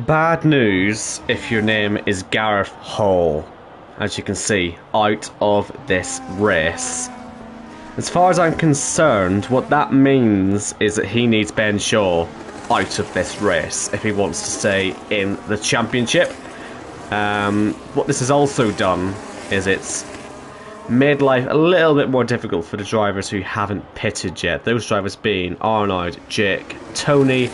Bad news if your name is Gareth Hall. As you can see, out of this race. As far as I'm concerned, what that means is that he needs Ben Shaw out of this race if he wants to stay in the championship. What this has also done is it's made life a little bit more difficult for the drivers who haven't pitted yet. Those drivers being Arnaud, Jake, Tony,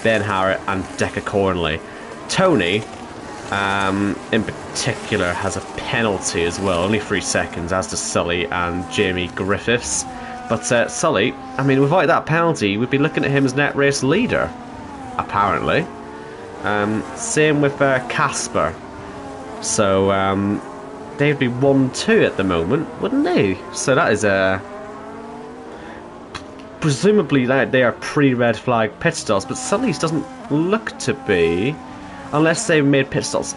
Ben Harrett and Jackocar. Tony, in particular, has a penalty as well, only 3 seconds, as does Sully and Jamie Griffiths. But Sully, I mean, without that penalty, we'd be looking at him as net race leader, apparently. Same with Casper. So, they'd be 1-2 at the moment, wouldn't they? So that is presumably they are pre-red flag pit stops, but Sully's doesn't look to be, unless they've made pit stops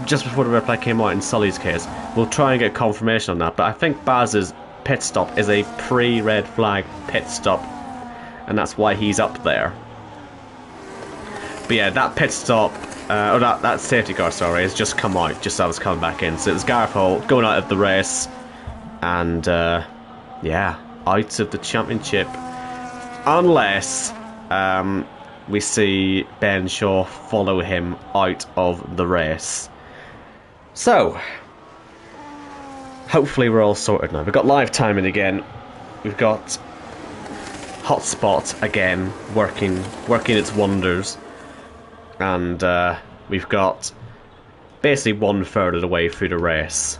just before the red flag came out in Sully's case. We'll try and get confirmation on that, but I think Baz's pit stop is a pre-red flag pit stop, and that's why he's up there. But yeah, that pit stop, that safety car, sorry, has just come out, just as I was coming back in. So it was Gareth Hall going out of the race, and yeah, out of the championship, unless we see Ben Shaw follow him out of the race. So, hopefully we're all sorted now. We've got live timing again. We've got hotspot again working its wonders, and we've got basically 1/3 of the way through the race.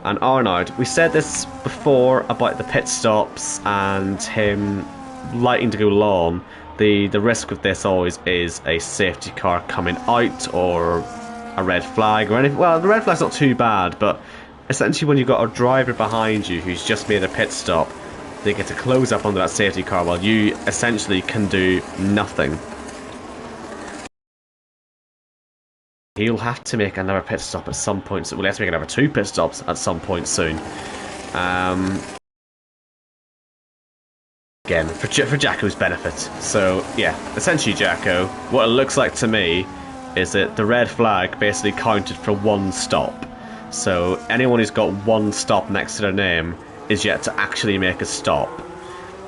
And Arnaud, we said this before about the pit stops and him liking to go long. The risk with this always is a safety car coming out or a red flag or anything. Well, the red flag's not too bad, but essentially when you've got a driver behind you who's just made a pit stop, they get to close up onto that safety car while you essentially can do nothing. He'll have to make another pit stop at some point, so we'll have to make another 2 pit stops at some point soon. Again, for Jacko's benefit. So, yeah, essentially Jacko, what it looks like to me is that the red flag basically counted for 1 stop. So, anyone who's got 1 stop next to their name is yet to actually make a stop.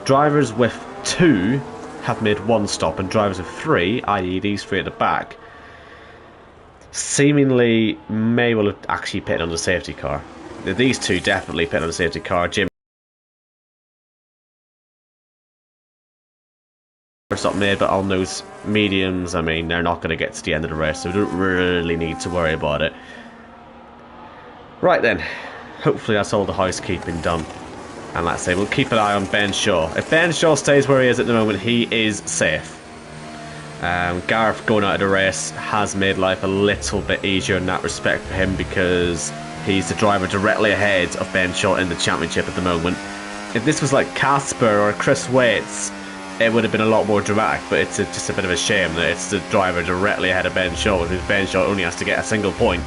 Drivers with 2 have made 1 stop, and drivers with 3, i.e. these 3 at the back, seemingly may well have actually pitted on the safety car. These 2 definitely pitted on the safety car. Jim stop made, but on those mediums, I mean, they're not going to get to the end of the race, so we don't really need to worry about it. Right then, hopefully that's all the housekeeping done. And let's say we'll keep an eye on Ben Shaw. If Ben Shaw stays where he is at the moment, he is safe. Gareth going out of the race has made life a little bit easier in that respect for him, because he's the driver directly ahead of Ben Shaw in the championship at the moment. If this was like Casper or Chris Waits, it would have been a lot more dramatic, but it's just a bit of a shame that it's the driver directly ahead of Ben Shaw, because Ben Shaw only has to get a single point,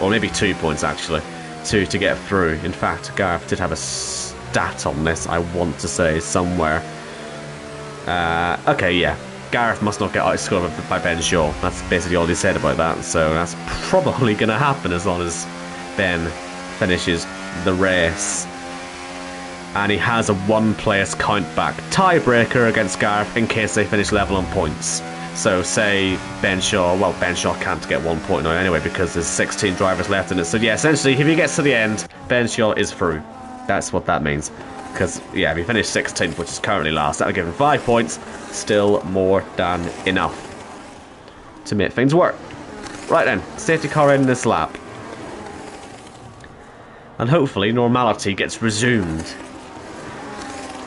or maybe 2 points actually, to get through. In fact, Gareth did have a stat on this, I want to say, somewhere. Okay, yeah. Gareth must not get outscored by Ben Shaw. That's basically all he said about that. So that's probably going to happen as long as Ben finishes the race. And he has a 1-place countback tiebreaker against Gareth in case they finish level on points. So say Ben Shaw, well, Ben Shaw can't get 1 point now anyway because there's 16 drivers left in it. So yeah, essentially if he gets to the end, Ben Shaw is through. That's what that means. Because, yeah, if he finished 16th, which is currently last, that would give him 5 points. Still more than enough to make things work. Right then, safety car in this lap. And hopefully normality gets resumed.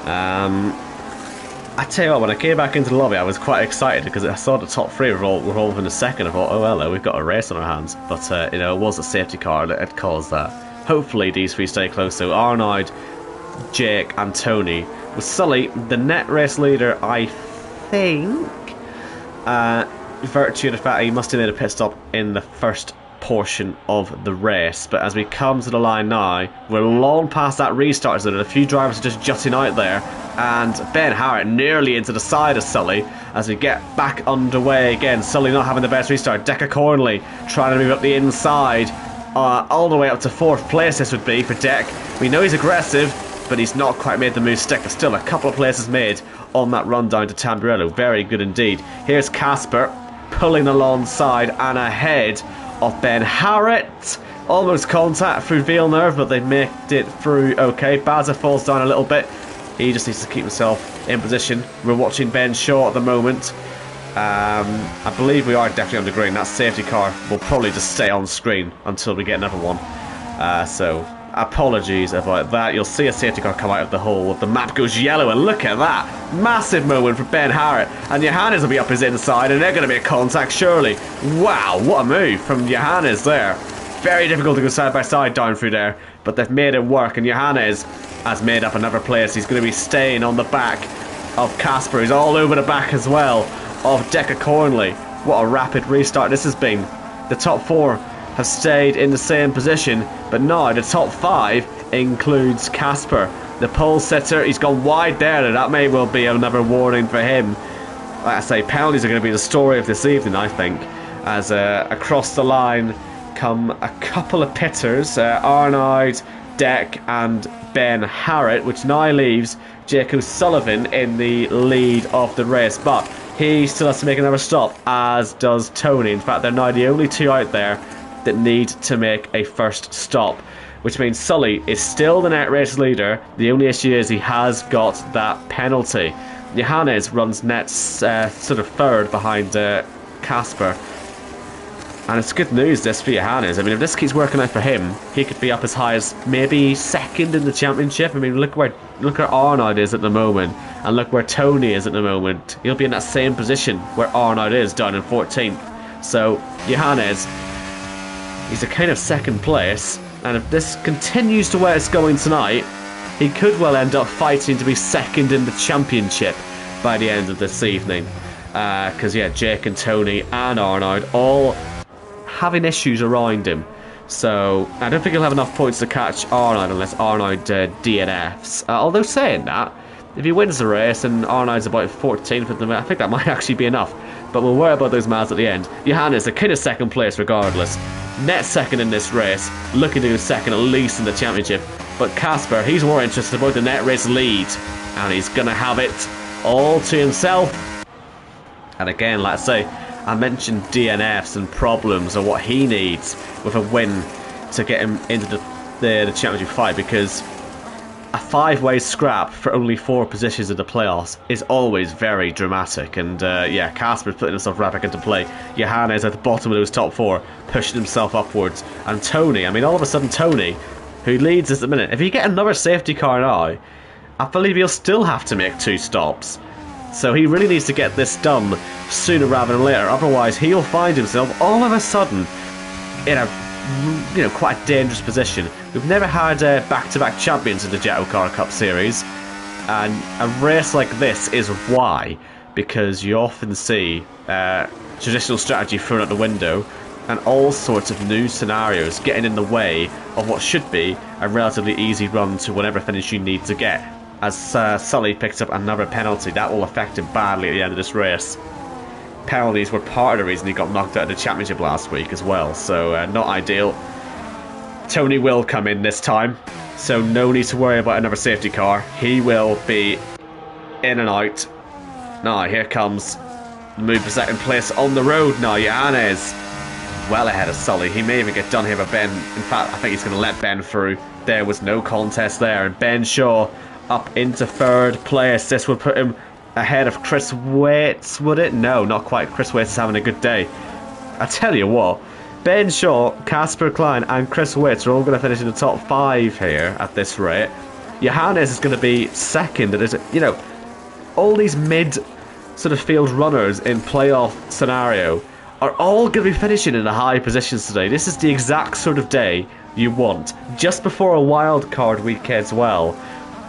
I tell you what, when I came back into the lobby, I was quite excited because I saw the top 3 were all within a second. I thought, oh hello, we've got a race on our hands. But, you know, it was a safety car that had caused that. Hopefully these 3 stay close. So Arnaud, Jake and Tony, with Sully the net race leader, I think, virtue of the fact he must have made a pit stop in the first portion of the race. But as we come to the line now, we're long past that restart zone, and a few drivers are just jutting out there, and Ben Harrett nearly into the side of Sully as we get back underway again. Sully not having the best restart. Decker trying to move up the inside, all the way up to 4th place. This would be for Deck. We know he's aggressive, but he's not quite made the move stick. There's still a couple of places made on that run down to Tamburello. Very good indeed. Here's Casper pulling alongside and ahead of Ben Harrett. Almost contact through Villeneuve, but they made it through okay. Baza falls down a little bit. He just needs to keep himself in position. We're watching Ben Shaw at the moment. I believe we are definitely on the green. That safety car will probably just stay on screen until we get another one. So apologies about that. You'll see a safety car come out of the hole. The map goes yellow, and look at that. Massive moment for Ben Harrett. And Johannes will be up his inside, and they're going to be a contact, surely. Wow, what a move from Johannes there. Very difficult to go side by side down through there, but they've made it work, and Johannes has made up another place. He's going to be staying on the back of Casper, who's all over the back as well of Decker Cornley. What a rapid restart this has been. The top 4 have stayed in the same position, but now the top 5 includes Casper. The pole sitter, he's gone wide there, and that may well be another warning for him. Like I say, penalties are going to be the story of this evening, I think, as across the line come a couple of pitters, Arnaud, Deck and Ben Harrett, which now leaves Jake O'Sullivan in the lead of the race, but he still has to make another stop, as does Tony. In fact, they're now the only 2 out there that need to make a first stop, which means Sully is still the net race leader. The only issue is he has got that penalty. Johannes runs nets sort of 3rd behind Casper. And it's good news this for Johannes. I mean, if this keeps working out for him, he could be up as high as maybe 2nd in the championship. I mean, look where Arnaud is at the moment, and look where Tony is at the moment. He'll be in that same position where Arnaud is, down in 14th. So Johannes, he's a kind of 2nd place, and if this continues the way it's going tonight, he could well end up fighting to be 2nd in the championship by the end of this evening. Because yeah, Jake and Tony and Arnaud all having issues around him, so I don't think he'll have enough points to catch Arnaud unless Arnaud DNFs. Although saying that, if he wins the race and Arnaud's about 14th at the minute, I think that might actually be enough. But we'll worry about those miles at the end. Johannes, a kind of 2nd place regardless. Net 2nd in this race, looking to do 2nd at least in the championship. But Casper, he's more interested about the net race lead, and he's going to have it all to himself. And again, like I say, I mentioned DNFs and problems, or what he needs with a win to get him into the championship fight, because a 5-way scrap for only 4 positions in the playoffs is always very dramatic. And yeah, Casper's putting himself right back into play. Johannes at the bottom of those top 4, pushing himself upwards. And Tony, I mean, all of a sudden Tony, who leads us at the minute, if he get another safety car now, I believe he'll still have to make 2 stops. So he really needs to get this done sooner rather than later. Otherwise, he'll find himself all of a sudden in a, quite a dangerous position. We've never had back-to-back champions in the Jackocar Cup Series, and a race like this is why, because you often see traditional strategy thrown out the window, and all sorts of new scenarios getting in the way of what should be a relatively easy run to whatever finish you need to get. As Sully picks up another penalty, that will affect him badly at the end of this race. Penalties were part of the reason he got knocked out of the championship last week as well, so not ideal. Tony will come in this time, so no need to worry about another safety car. He will be in and out. Now here comes the move for 2nd place on the road now. Johannes well ahead of Sully. He may even get done here by Ben. In fact, I think he's going to let Ben through. There was no contest there, and Ben Shaw up into 3rd place. This would put him ahead of Chris Waits, would it? No, not quite. Chris Waits is having a good day. I tell you what, Ben Shaw, Casper Klein and Chris Waits are all going to finish in the top 5 here at this rate. Johannes is going to be 2nd. All these mid sort of field runners in playoff scenario are all going to be finishing in the high positions today. This is the exact sort of day you want. Just before a wild card week as well,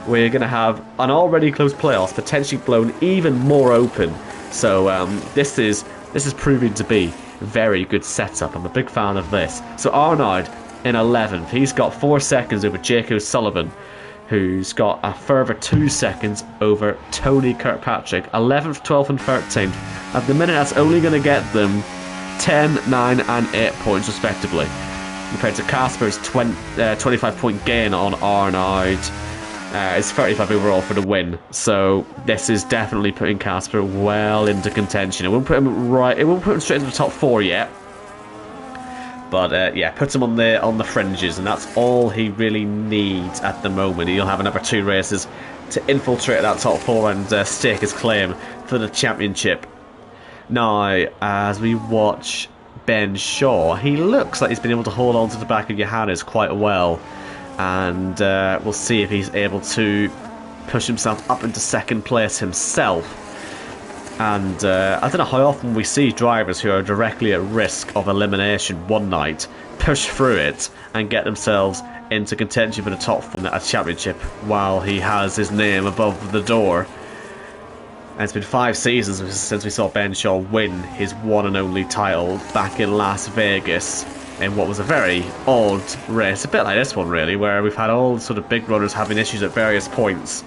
we're going to have an already close playoffs potentially blown even more open. So this is proving to be very good setup. I'm a big fan of this. So Arnaud in 11th. He's got 4 seconds over Jaco Sullivan, who's got a further 2 seconds over Tony Kirkpatrick. 11th, 12th and 13th. At the minute, that's only going to get them 10, 9 and 8 points respectively, compared to Casper's 25-point gain on Arnaud. It's 35 overall for the win, so this is definitely putting Casper well into contention. It won't put him right. It won't put him straight into the top 4 yet, but yeah, puts him on the fringes, and that's all he really needs at the moment. He'll have another 2 races to infiltrate that top 4 and stake his claim for the championship. Now, as we watch Ben Shaw, he looks like he's been able to hold on to the back of Johannes quite well. And we'll see if he's able to push himself up into 2nd place himself. And I don't know how often we see drivers who are directly at risk of elimination one night push through it and get themselves into contention for the top 4 at a championship while he has his name above the door. And it's been 5 seasons since we saw Ben Shaw win his one and only title back in Las Vegas, in what was a very odd race, a bit like this one really, where we've had all sort of big runners having issues at various points.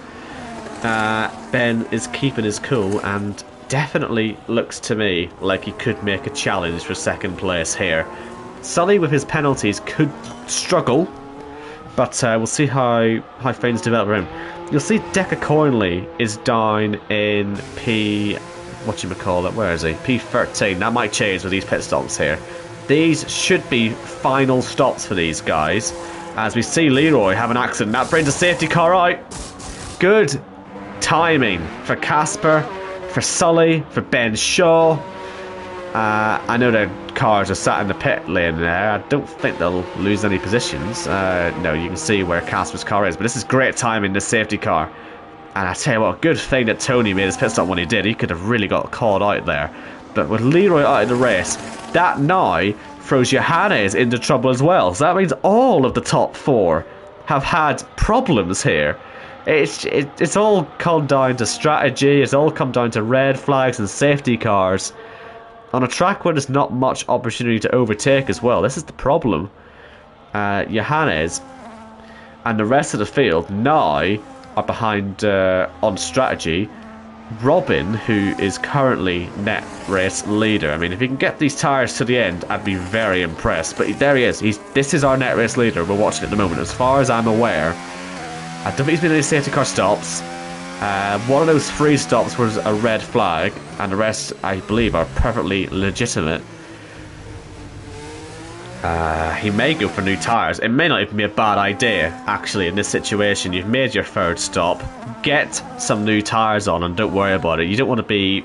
Ben is keeping his cool and definitely looks to me like he could make a challenge for 2nd place here. Sully with his penalties could struggle, but we'll see how things develop for him. You'll see Jackocar is down in where is he? P13. That might change with these pit stops here. These should be final stops for these guys. As we see Leroy have an accident. That brings a safety car out. Good timing for Casper, for Sully, for Ben Shaw. I know their cars are sat in the pit lane there. I don't think they'll lose any positions. No, you can see where Casper's car is. But this is great timing, this safety car. And I tell you what, good thing that Tony made his pit stop when he did. He could have really got caught out there. But with Leroy out of the race, that now throws Johannes into trouble as well. So that means all of the top 4 have had problems here. It's all come down to strategy. It's all come down to red flags and safety cars on a track where there's not much opportunity to overtake as well. This is the problem. Johannes and the rest of the field now are behind on strategy. Robin, who is currently net race leader. I mean, if he can get these tyres to the end, I'd be very impressed. But there he is. This is our net race leader. We're watching at the moment. As far as I'm aware, I don't think he's been any safety car stops. One of those 3 stops was a red flag, and the rest, I believe, are perfectly legitimate. He may go for new tyres. It may not even be a bad idea, actually, in this situation. You've made your 3rd stop. Get some new tyres on and don't worry about it. You don't want to be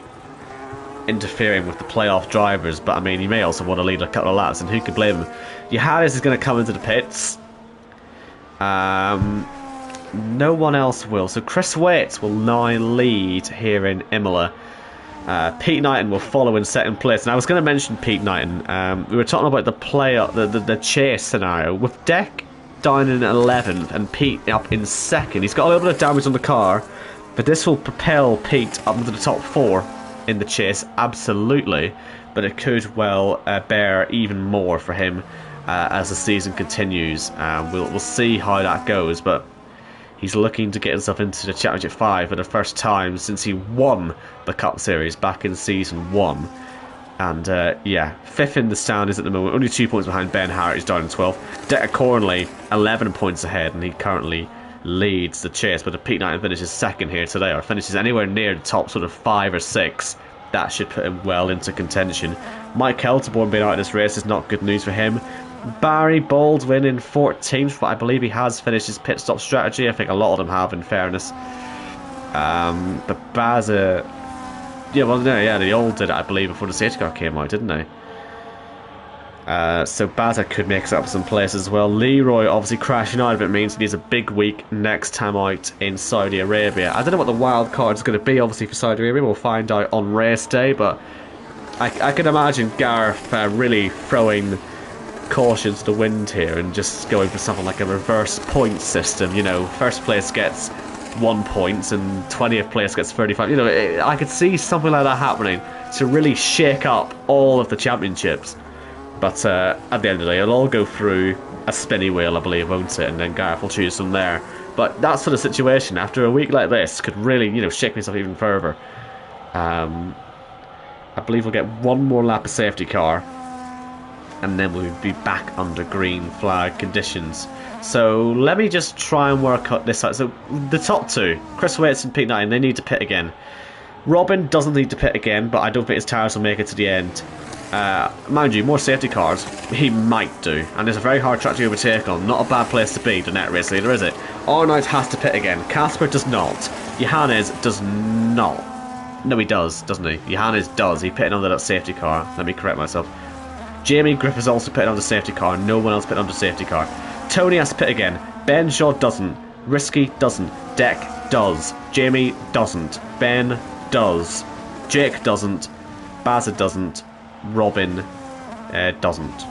interfering with the playoff drivers, but I mean, you may also want to lead a couple of laps, and who could blame him? Johannes is going to come into the pits. No one else will. So Chris Waits will now lead here in Imola. Pete Knighton will follow in 2nd place. And I was going to mention Pete Knighton. We were talking about the chase scenario with Deck down in 11th and Pete up in 2nd. He's got a little bit of damage on the car, but this will propel Pete up into the top 4 in the chase, absolutely. But it could well bear even more for him as the season continues. We'll see how that goes, but he's looking to get himself into the Championship 5 for the first time since he won the Cup Series back in Season 1. And yeah, 5th in the standings at the moment, only 2 points behind Ben Harrett, who's down in 12th. Decker 11 points ahead, and he currently leads the chase. But if Pete Knighton finishes 2nd here today, or finishes anywhere near the top sort of 5 or 6, that should put him well into contention. Mike Kelterborn being out of this race is not good news for him. Barry Baldwin in 14th, but I believe he has finished his pit stop strategy. I think a lot of them have, in fairness. But Baza... Yeah, well, no, yeah, they all did it, I believe, before the safety car came out, didn't they? So Baza could mix up some places as well. Leroy obviously crashing out of it means he needs a big week next time out in Saudi Arabia. I don't know what the wild card is going to be, obviously, for Saudi Arabia. We'll find out on race day, but I can imagine Gareth really throwing caution to the wind here and just going for something like a reverse point system. You know, first place gets 1 point and 20th place gets 35. You know, I could see something like that happening to really shake up all of the championships. But at the end of the day, it'll all go through a spinny wheel, I believe, won't it? And then Gareth will choose from there. But that sort of situation, after a week like this, could really, you know, shake myself even further. I believe we'll get one more lap of safety car, and then we'll be back under green flag conditions. So let me just try and work out this out. So the top two, Chris Waits and Pete 9, they need to pit again. Robin doesn't need to pit again, but I don't think his tyres will make it to the end. Mind you, more safety cars, he might do. And it's a very hard track to overtake on. Not a bad place to be, the net race leader, is it? Arnold has to pit again. Casper does not. Johannes does not. No, he does, doesn't he? Johannes does. He pitted under that safety car. Let me correct myself. Jamie Griffiths also pitted on the safety car. No one else pitted on the safety car. Tony has to pit again. Ben Shaw doesn't. Risky doesn't. Deck does. Jamie doesn't. Ben does. Jake doesn't. Bazza doesn't. Robin doesn't.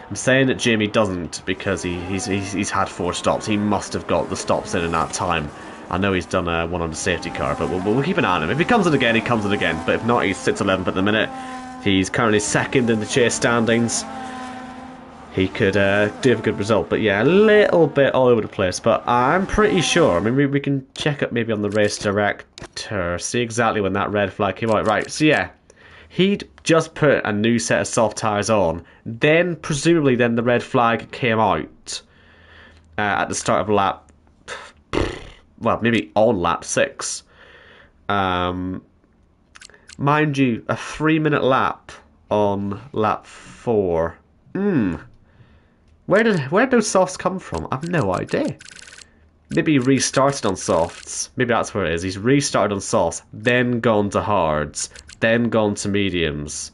I'm saying that Jamie doesn't because he's had 4 stops. He must have got the stops in that time. I know he's done one on the safety car, but we'll keep an eye on him. If he comes in again, he comes in again. But if not, he sits 11th at the minute. He's currently 2nd in the chase standings. He could do a good result, but yeah, a little bit all over the place. But I'm pretty sure. I mean, we can check up maybe on the race director, see exactly when that red flag came out. Right, so yeah, he'd just put a new set of soft tyres on. Then, presumably, then the red flag came out at the start of lap, well, maybe on lap 6. Mind you, a 3-minute lap on lap 4. Where did those softs come from? I've no idea. Maybe he restarted on softs. Maybe that's where it is. He's restarted on softs, then gone to hards, then gone to mediums.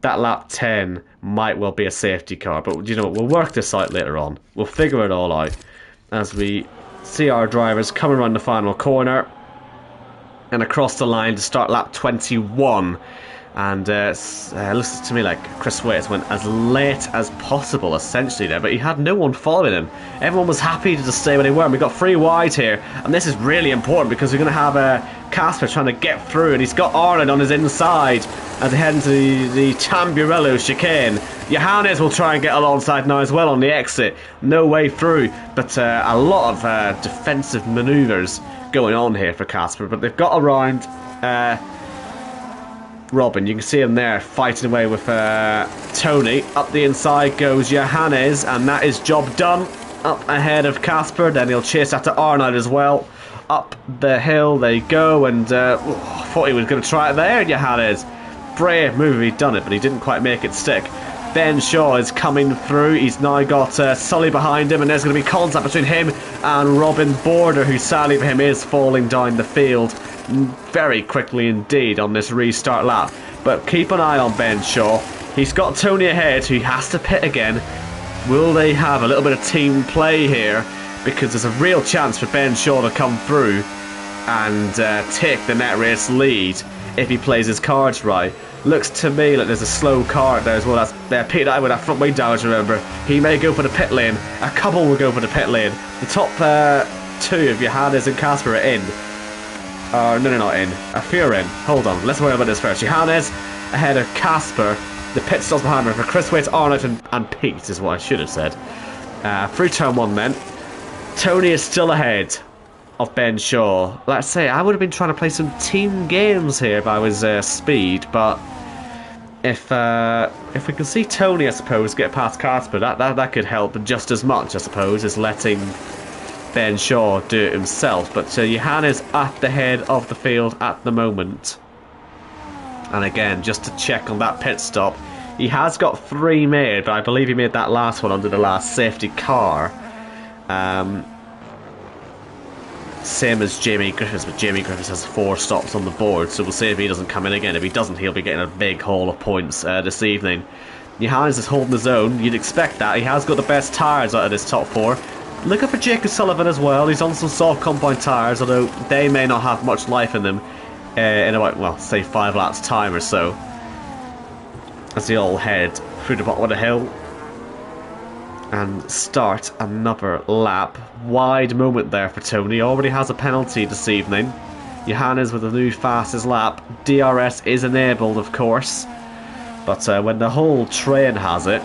That lap 10 might well be a safety car, but you know what? We'll work this out later on. We'll figure it all out as we see our drivers coming around the final corner and across the line to start lap 21. And looks to me like Chris Waits went as late as possible, essentially, there. But he had no one following him. Everyone was happy to just stay where they were. And we got 3 wide here. And this is really important because we're going to have Casper trying to get through. And he's got Arlen on his inside as they head into the Tamburello chicane. Johannes will try and get alongside now as well on the exit. No way through. But a lot of defensive manoeuvres going on here for Casper. But they've got around Robin. You can see him there fighting away with Tony. Up the inside goes Johannes, and that is job done. Up ahead of Casper, then he'll chase after Arnold as well. Up the hill they go, and thought he was going to try it there, Johannes. Brave move, he'd done it, but he didn't quite make it stick. Ben Shaw is coming through. He's now got Sully behind him, and there's going to be contact between him and Robin Border, who sadly for him is falling down the field very quickly indeed on this restart lap. But keep an eye on Ben Shaw. He's got Tony ahead, who has to pit again. Will they have a little bit of team play here? Because there's a real chance for Ben Shaw to come through and take the net race lead if he plays his cards right. Looks to me like there's a slow car there as well. That's Pete with that front wing damage, remember. He may go for the pit lane. A couple will go for the pit lane. The top 2 of Johannes and Casper are in. No, they're not in. I fear in. Hold on. Let's worry about this first. Johannes ahead of Casper. The pit stops behind her for Chris Waits, Arnott and Pete is what I should have said. Through turn 1 then. Tony is still ahead of Ben Shaw. Let's say I would have been trying to play some team games here if I was Speed, but if we can see Tony, I suppose, get past Casper, that could help just as much, I suppose, as letting Ben Shaw do it himself. But Johannes at the head of the field at the moment. And again, just to check on that pit stop, he has got 3 made, but I believe he made that last one under the last safety car. Same as Jamie Griffiths, but Jamie Griffiths has 4 stops on the board, so we'll see if he doesn't come in again. If he doesn't, he'll be getting a big haul of points this evening. Johannes is holding his own. You'd expect that. He has got the best tyres out of this top 4. Look up for Jake O'Sullivan as well. He's on some soft compound tyres, although they may not have much life in them in about, well, say 5 laps time or so. As they all head through the bottom of the hill. and start another lap. Wide moment there for Tony. Already has a penalty this evening. Johannes with the new fastest lap. DRS is enabled, of course, but when the whole train has it,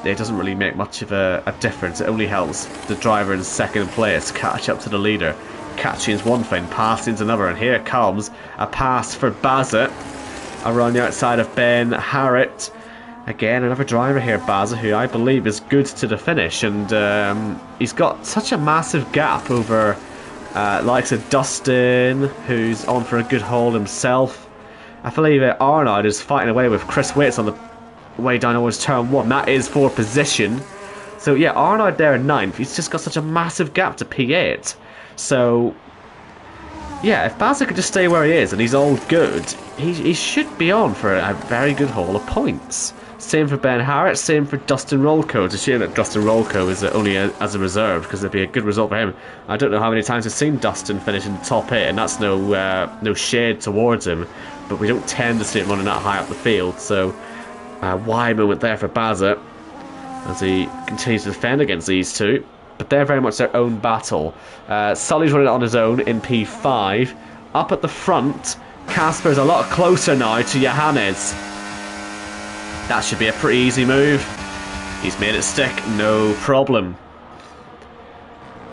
it doesn't really make much of a difference. It only helps the driver in second place catch up to the leader. Catching's one thing, passing's another, and here comes a pass for Bazza around the outside of Ben Harrett. Again, another driver here, Bazza, who I believe is good to the finish, and he's got such a massive gap over likes of Dustin, who's on for a good hold himself. I believe Arnaud is fighting away with Chris Waits on the way down towards turn 1. That is for position. So yeah, Arnaud there in 9th. He's just got such a massive gap to P8. So yeah, if Bazza could just stay where he is and he's all good, he should be on for a very good haul of points. Same for Ben Harrett, same for Dustin Rolco. It's a shame that Dustin Rolco is only as a reserve, because it'd be a good result for him. I don't know how many times I've seen Dustin finish in the top 8, and that's no shade towards him, but we don't tend to see him running that high up the field. So wide moment there for Bazza as he continues to defend against these two, but they're very much their own battle. Sully's running it on his own in P5. Up at the front, Casper's a lot closer now to Johannes. That should be a pretty easy move. He's made it stick, no problem.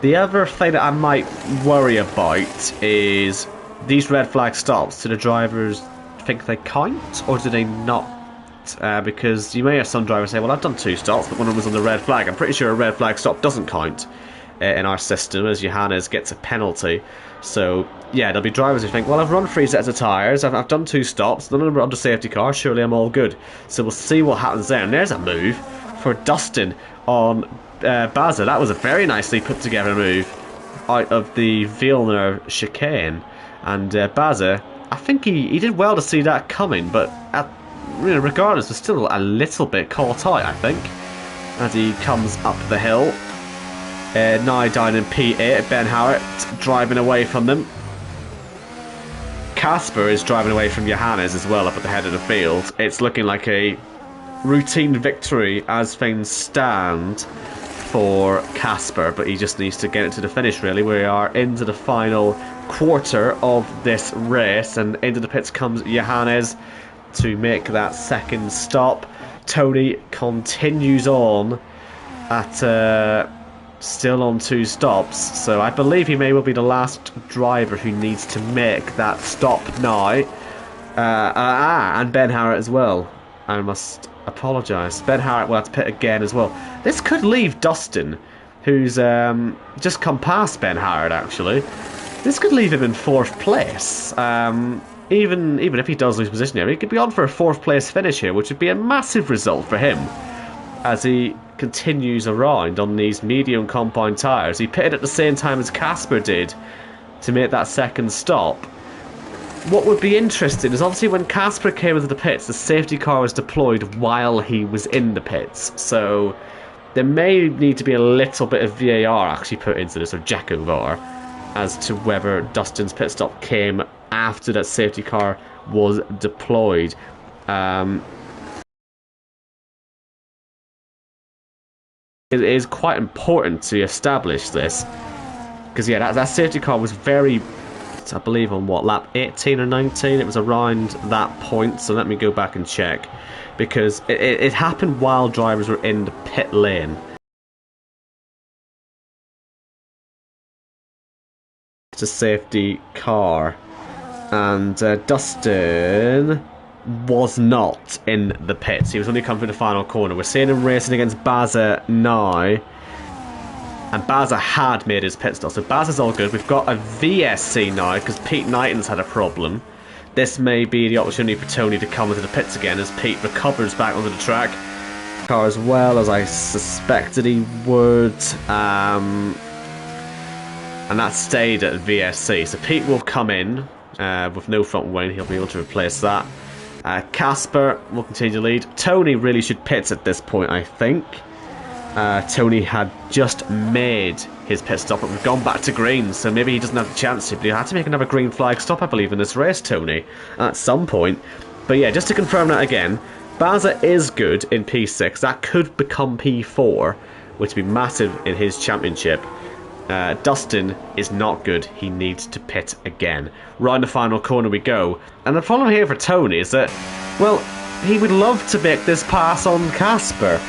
The other thing that I might worry about is these red flag stops. Do the drivers think they count, or do they not? Because you may have some drivers say, well, I've done 2 stops, but one of them was on the red flag. I'm pretty sure a red flag stop doesn't count in our system, as Johannes gets a penalty. So yeah, there'll be drivers who think, well, I've run 3 sets of tyres, I've done 2 stops, none of them are under safety car, surely I'm all good. So we'll see what happens there. And there's a move for Dustin on Bazza. That was a very nicely put together move out of the Villeneuve chicane. And Bazza, I think he did well to see that coming, but regardless, was still a little bit caught out, I think, as he comes up the hill. Now down in P8, Ben Harrett driving away from them. Casper is driving away from Johannes as well up at the head of the field. It's looking like a routine victory as things stand for Casper, but he just needs to get it to the finish, really. We are into the final quarter of this race, and into the pits comes Johannes to make that second stop. Tony continues on at still on 2 stops, so I believe he may well be the last driver who needs to make that stop now. And Ben Harrett as well. I must apologise. Ben Harrett will have to pit again as well. This could leave Dustin, who's just come past Ben Harrett actually. This could leave him in 4th place. Even if he does lose position here, he could be on for a 4th place finish here, which would be a massive result for him as he continues around on these medium compound tyres. He pitted at the same time as Casper did to make that second stop. What would be interesting is obviously when Casper came into the pits, the safety car was deployed while he was in the pits, so there may need to be a little bit of VAR actually put into this, or Jackocar, as to whether Dustin's pit stop came after that safety car was deployed. It is quite important to establish this, because yeah, that safety car was very, I believe on what, lap 18 or 19, it was around that point. So let me go back and check, because it happened while drivers were in the pit lane. It's a safety car, and Dustin was not in the pits. He was only coming through the final corner. We're seeing him racing against Bazza now, and Bazza had made his pit stop, so Bazza's all good. We've got a VSC now because Pete Knighton's had a problem. This may be the opportunity for Tony to come into the pits again as Pete recovers back onto the track. Car as well, as I suspected he would, and that stayed at VSC. So Pete will come in with no front wing. He'll be able to replace that. Casper will continue to lead. Tony really should pits at this point, I think. Tony had just made his pit stop, but we've gone back to green, so maybe he doesn't have the chance to, but he'll have to make another green flag stop, I believe, in this race, Tony, at some point. But yeah, just to confirm that again, Bazza is good in P6. That could become P4. which would be massive in his championship. Dustin is not good. He needs to pit again. Round the final corner we go. And the problem here for Tony is that, well, he would love to make this pass on Casper.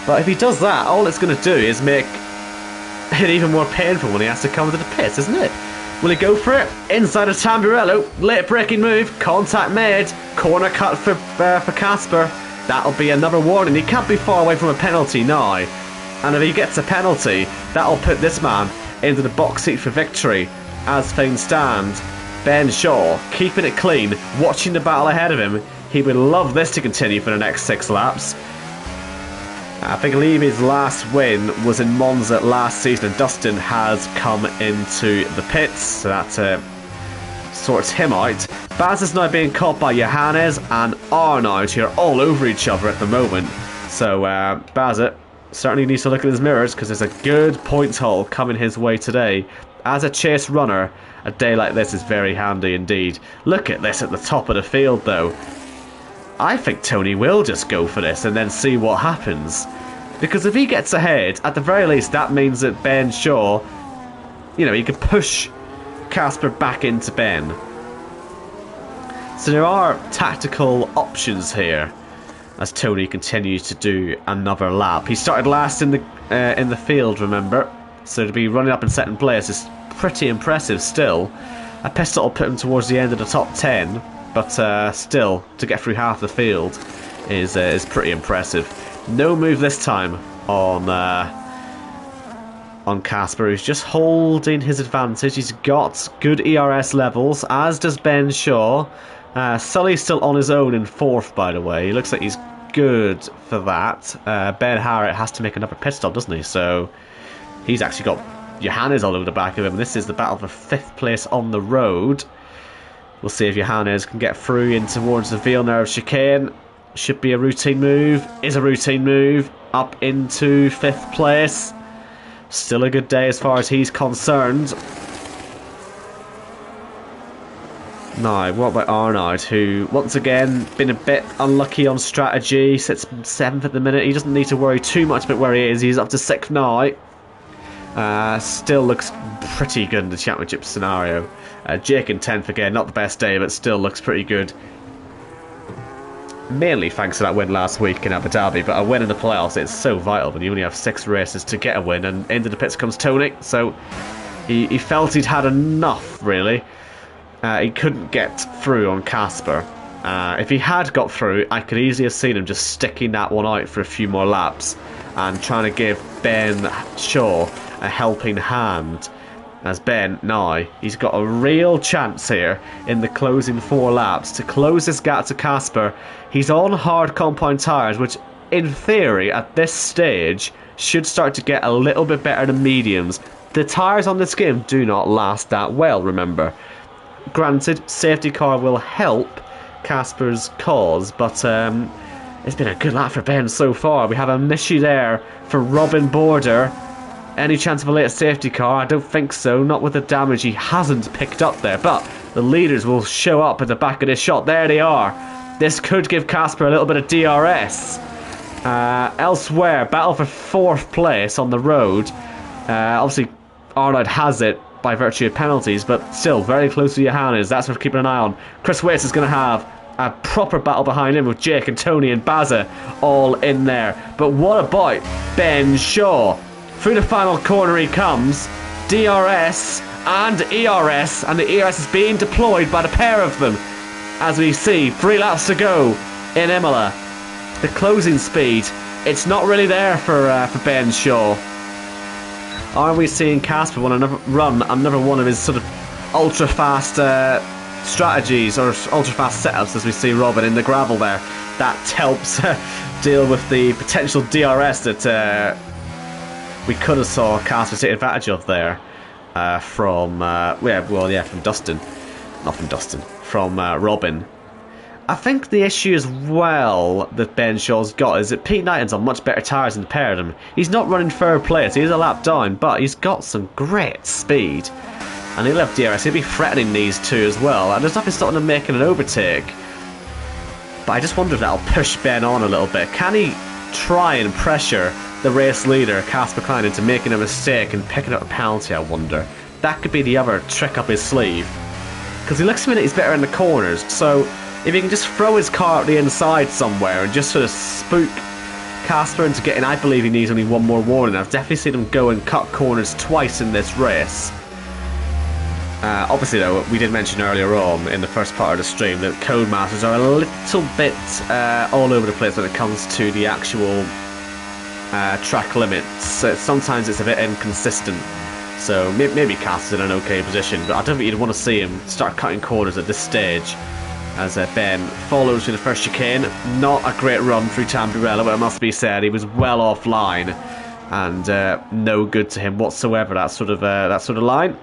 But if he does that, all it's going to do is make it even more painful when he has to come to the pits, isn't it? Will he go for it? Inside of Tamburello. Late breaking move. Contact made. Corner cut for Casper. That'll be another warning. He can't be far away from a penalty now. And if he gets a penalty, that'll put this man into the box seat for victory. As things stand, Ben Shaw keeping it clean, watching the battle ahead of him. He would love this to continue for the next 6 laps. I believe his last win was in Monza last season, and Dustin has come into the pits, so that sorts him out. Baz is now being caught by Johannes and Arnaud, who are all over each other at the moment. So Baz certainly needs to look at his mirrors, because there's a good points haul coming his way today. As a chase runner, a day like this is very handy indeed. Look at this at the top of the field though. I think Tony will just go for this and then see what happens. Because if he gets ahead, at the very least that means that Ben Shaw, you know, he could push Casper back into Ben. So there are tactical options here as Tony continues to do another lap. He started last in the field, remember? So to be running up in second place is pretty impressive still. A pistol will put him towards the end of the top 10. But still, to get through half the field is pretty impressive. No move this time on Casper, who's just holding his advantage. He's got good ERS levels, as does Ben Shaw. Sully's still on his own in 4th, by the way. He looks like he's good for that. Ben Harriott has to make another pit stop, doesn't he? So he's actually got Johannes all over the back of him. This is the battle for 5th place on the road. We'll see if Johannes can get through in towards the Villeneuve chicane. Should be a routine move. Is a routine move. Up into 5th place. Still a good day as far as he's concerned. Now, what about Arnaud, who, once again, been a bit unlucky on strategy. Sits 7th at the minute. He doesn't need to worry too much about where he is. He's up to 6th now. Still looks pretty good in the championship scenario. Jake in 10th again, not the best day, but still looks pretty good. Mainly thanks to that win last week in Abu Dhabi, but a win in the playoffs, it's so vital when you only have 6 races to get a win, and into the pits comes Tony, so he felt he'd had enough, really. He couldn't get through on Casper. If he had got through, I could easily have seen him just sticking that one out for a few more laps and trying to give Ben Shaw a helping hand. As Ben, now, he's got a real chance here in the closing 4 laps to close this gap to Casper. He's on hard compound tyres, which in theory at this stage should start to get a little bit better than mediums. The tyres on this game do not last that well, remember. Granted, safety car will help Casper's cause, but it's been a good lap for Ben so far. We have an issue there for Robin Border. Any chance of a late safety car? I don't think so, not with the damage he hasn't picked up there, but the leaders will show up at the back of this shot. There they are. This could give Casper a little bit of DRS. Elsewhere, battle for 4th place on the road. Obviously, Arnaud has it by virtue of penalties, but still very close to Johannes. That's worth keeping an eye on. Chris Waits is going to have a proper battle behind him with Jake and Tony and Baza all in there. But what about Ben Shaw? Through the final corner he comes. DRS and ERS, and the ERS is being deployed by the pair of them. As we see, 3 laps to go in Imola. The closing speed, it's not really there for Ben Shaw. Are we seeing Casper run another one of his sort of ultra-fast strategies or ultra-fast setups, as we see Robin in the gravel there? That helps deal with the potential DRS that we could have saw Casper take advantage of there from Dustin. Not from Dustin, from Robin. I think the issue as well that Ben Shaw's got is that Pete Knighton's on much better tyres than the pair of them. He's not running 3rd place, he's a lap down, but he's got some great speed. And he'll have DRS, he'll be threatening these two as well. And there's nothing stopping him making an overtake. But I just wonder if that'll push Ben on a little bit. Can he try and pressure the race leader, Casper Klein, into making a mistake and picking up a penalty, I wonder. That could be the other trick up his sleeve. Because he looks to me that he's better in the corners, so if he can just throw his car at the inside somewhere and just sort of spook Casper into getting, I believe he needs only one more warning. I've definitely seen him go and cut corners twice in this race. Obviously though, we did mention earlier on in the first part of the stream that Codemasters are a little bit all over the place when it comes to the actual track limits. Sometimes it's a bit inconsistent. So maybe Casper's in an okay position, but I don't think you'd want to see him start cutting corners at this stage. As Ben follows through the first chicane. Not a great run through Tamburello, but it must be said he was well offline and no good to him whatsoever. That sort of line.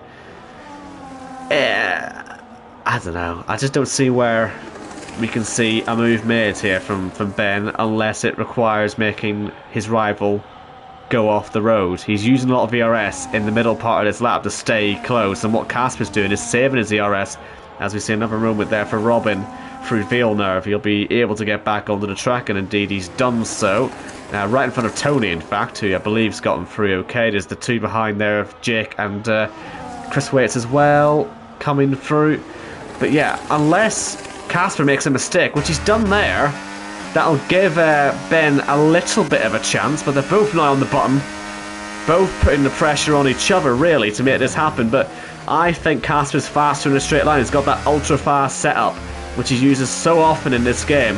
I don't know. I just don't see where we can see a move made here from Ben unless it requires making his rival go off the road. He's using a lot of ERS in the middle part of this lap to stay close, and what Casper's doing is saving his ERS. As we see another moment there for Robin through Villeneuve. He'll be able to get back onto the track, and indeed he's done so. Right in front of Tony, in fact, who I believe's gotten through okay. There's the two behind there of Jake and Chris Waits as well coming through. But yeah, unless Casper makes a mistake, which he's done there, that'll give Ben a little bit of a chance, but they're both now on the bottom. Both putting the pressure on each other, really, to make this happen. But I think Casper's faster in a straight line. He's got that ultra-fast setup, which he uses so often in this game.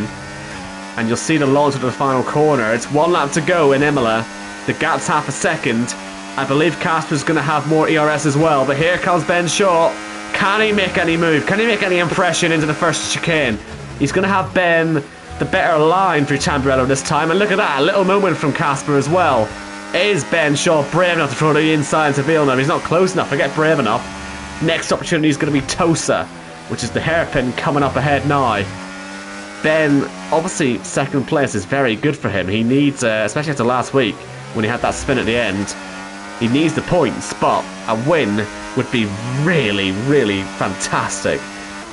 And you'll see the launch of the final corner. It's one lap to go in Imola. The gap's half a second. I believe Casper's going to have more ERS as well. But here comes Ben Shaw. Can he make any move? Can he make any impression into the first chicane? He's going to have Ben the better line through Tamburello this time. And look at that, a little moment from Casper as well. Is Ben Shaw brave enough to throw the inside to Villeneuve? He's not close enough. Forget brave enough. Next opportunity is going to be Tosa, which is the hairpin coming up ahead now. Ben, obviously, second place is very good for him. He needs, especially after last week, when he had that spin at the end, he needs the points, but a win would be really, really fantastic.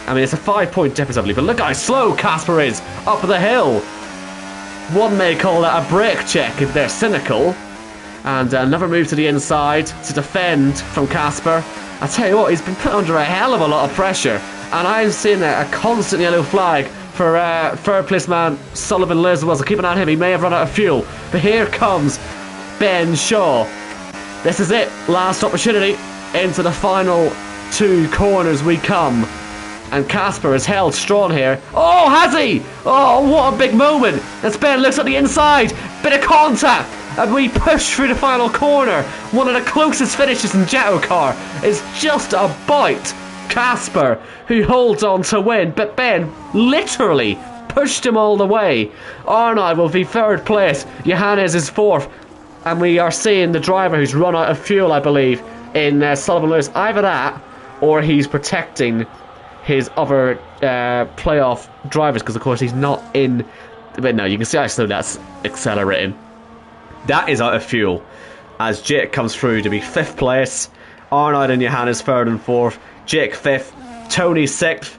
I mean, it's a 5-point difference, I believe, but look how slow Casper is up the hill. One may call that a brake check if they're cynical. And another move to the inside to defend from Casper. I tell you what, he's been put under a hell of a lot of pressure, and I'm seeing a constant yellow flag for third place man Sullivan Lewis as well, so keep an eye on him. He may have run out of fuel, but here comes Ben Shaw. This is it, last opportunity. Into the final two corners we come, and Casper is held strong here. Oh, has he? Oh, what a big moment. As Ben looks at the inside, bit of contact, and we push through the final corner. One of the closest finishes in Jackocar is just a bite. Casper, who holds on to win, but Ben literally pushed him all the way. Arnold will be third place, Johannes is fourth, and we are seeing the driver who's run out of fuel, I believe, in Sullivan Lewis. Either that, or he's protecting his other playoff drivers, because of course he's not in. But no, you can see how slow that's accelerating. That is out of fuel as Jake comes through to be 5th place. Arnold and Johannes 3rd and 4th. Jake 5th. Tony 6th.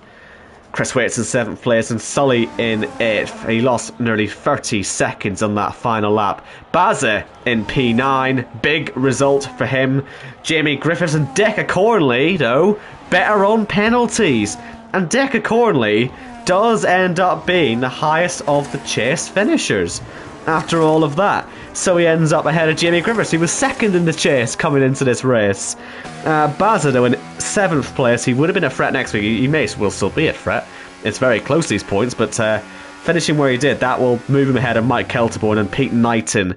Chris Waits in 7th place. And Sully in 8th. He lost nearly 30 seconds on that final lap. Baza in P9. Big result for him. Jamie Griffiths and Decca Cornley, though, better on penalties. And Decca Cornley does end up being the highest of the chase finishers after all of that. So he ends up ahead of Jamie Griffiths. He was second in the chase coming into this race. Baza, though, in 7th place. He would have been a threat next week. He may will still be a threat. It's very close, these points, but finishing where he did, that will move him ahead of Mike Kelterborn and Pete Knighton,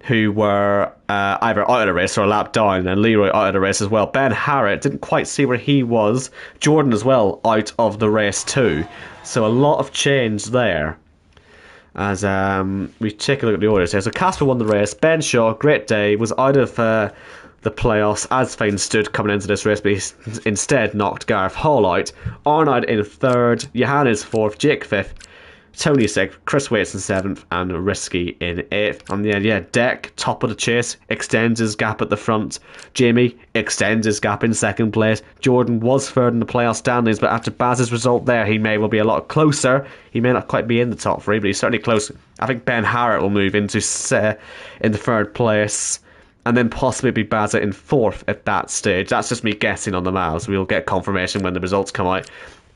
who were either out of the race or a lap down, and Leroy out of the race as well. Ben Harrett, didn't quite see where he was. Jordan as well, out of the race too. So a lot of change there. As we take a look at the orders here. So Casper won the race. Ben Shaw, great day, was out of the playoffs as things stood coming into this race, but he instead knocked Gareth Hall out. Arnold in 3rd, Johannes 4th, Jake 5th, Tony 6th, Chris Waits in 7th, and Risky in 8th. And then, yeah, Deck, top of the chase, extends his gap at the front. Jamie extends his gap in 2nd place. Jordan was 3rd in the playoff standings, but after Baz's result there, he may well be a lot closer. He may not quite be in the top 3, but he's certainly close. I think Ben Harrett will move into in the 3rd place, and then possibly be Bazza in 4th at that stage. That's just me guessing on the miles. We'll get confirmation when the results come out.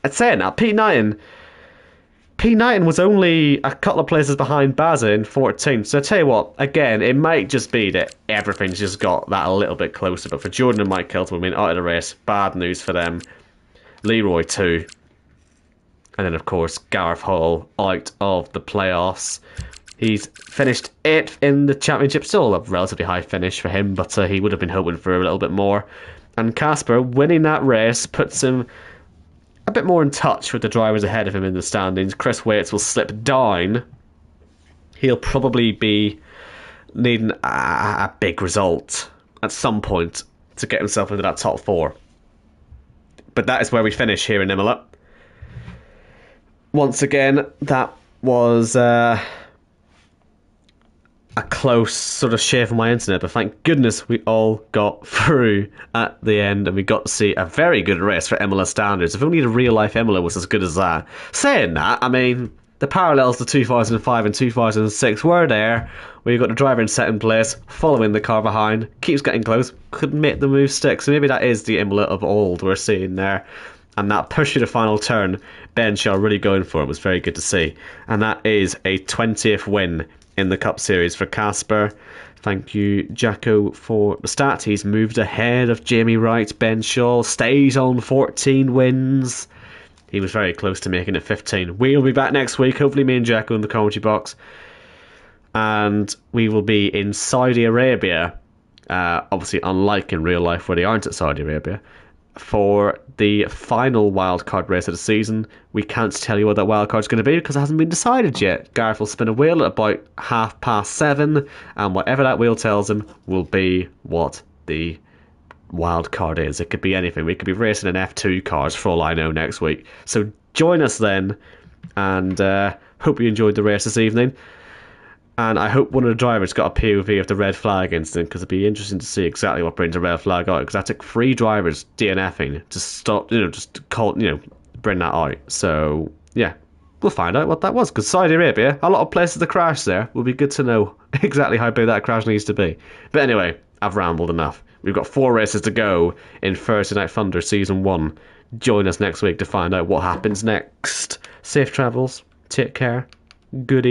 I'd say now, P9 was only a couple of places behind Bazza in 14th. So I tell you what, again, it might just be that everything's just got that a little bit closer. But for Jordan and Mike Kelton, out of the race, bad news for them. Leroy too. And then, of course, Gareth Hall out of the playoffs. He's finished 8th in the championship. Still a relatively high finish for him, but he would have been hoping for a little bit more. And Casper winning that race puts him a bit more in touch with the drivers ahead of him in the standings. Chris Waits will slip down. He'll probably be needing a big result at some point to get himself into that top 4. But that is where we finish here in Imola. Once again, that was a close sort of shave of my internet, but thank goodness we all got through at the end and we got to see a very good race for Imola standards. If only the real life Imola was as good as that. Saying that, I mean, the parallels to 2005 and 2006 were there, where you got the driver in 2nd place, following the car behind, keeps getting close, couldn't make the move stick. So maybe that is the Imola of old we're seeing there. And that push to the final turn, Ben Shaw really going for it, was very good to see. And that is a 20th win in the Cup Series for Casper. Thank you, Jacko, for the stats. He's moved ahead of Jamie Wright. Ben Shaw stays on 14 wins. He was very close to making it 15. We'll be back next week, hopefully me and Jacko in the commentary box. And we will be in Saudi Arabia, obviously unlike in real life where they aren't at Saudi Arabia, for the final wildcard race of the season. We can't tell you what that wildcard's going to be because it hasn't been decided yet. Gareth will spin a wheel at about 7:30, and whatever that wheel tells him will be what the wildcard is. It could be anything. We could be racing in F2 cars for all I know next week. So join us then, and hope you enjoyed the race this evening. And I hope one of the drivers got a POV of the red flag incident, because it'd be interesting to see exactly what brings a red flag out. Because that took 3 drivers DNFing to stop, just call, bring that out. So yeah, we'll find out what that was. Because Saudi Arabia, a lot of places to crash there. Will be good to know exactly how big that crash needs to be. But anyway, I've rambled enough. We've got 4 races to go in Thursday Night Thunder Season 1. Join us next week to find out what happens next. Safe travels. Take care. Good evening.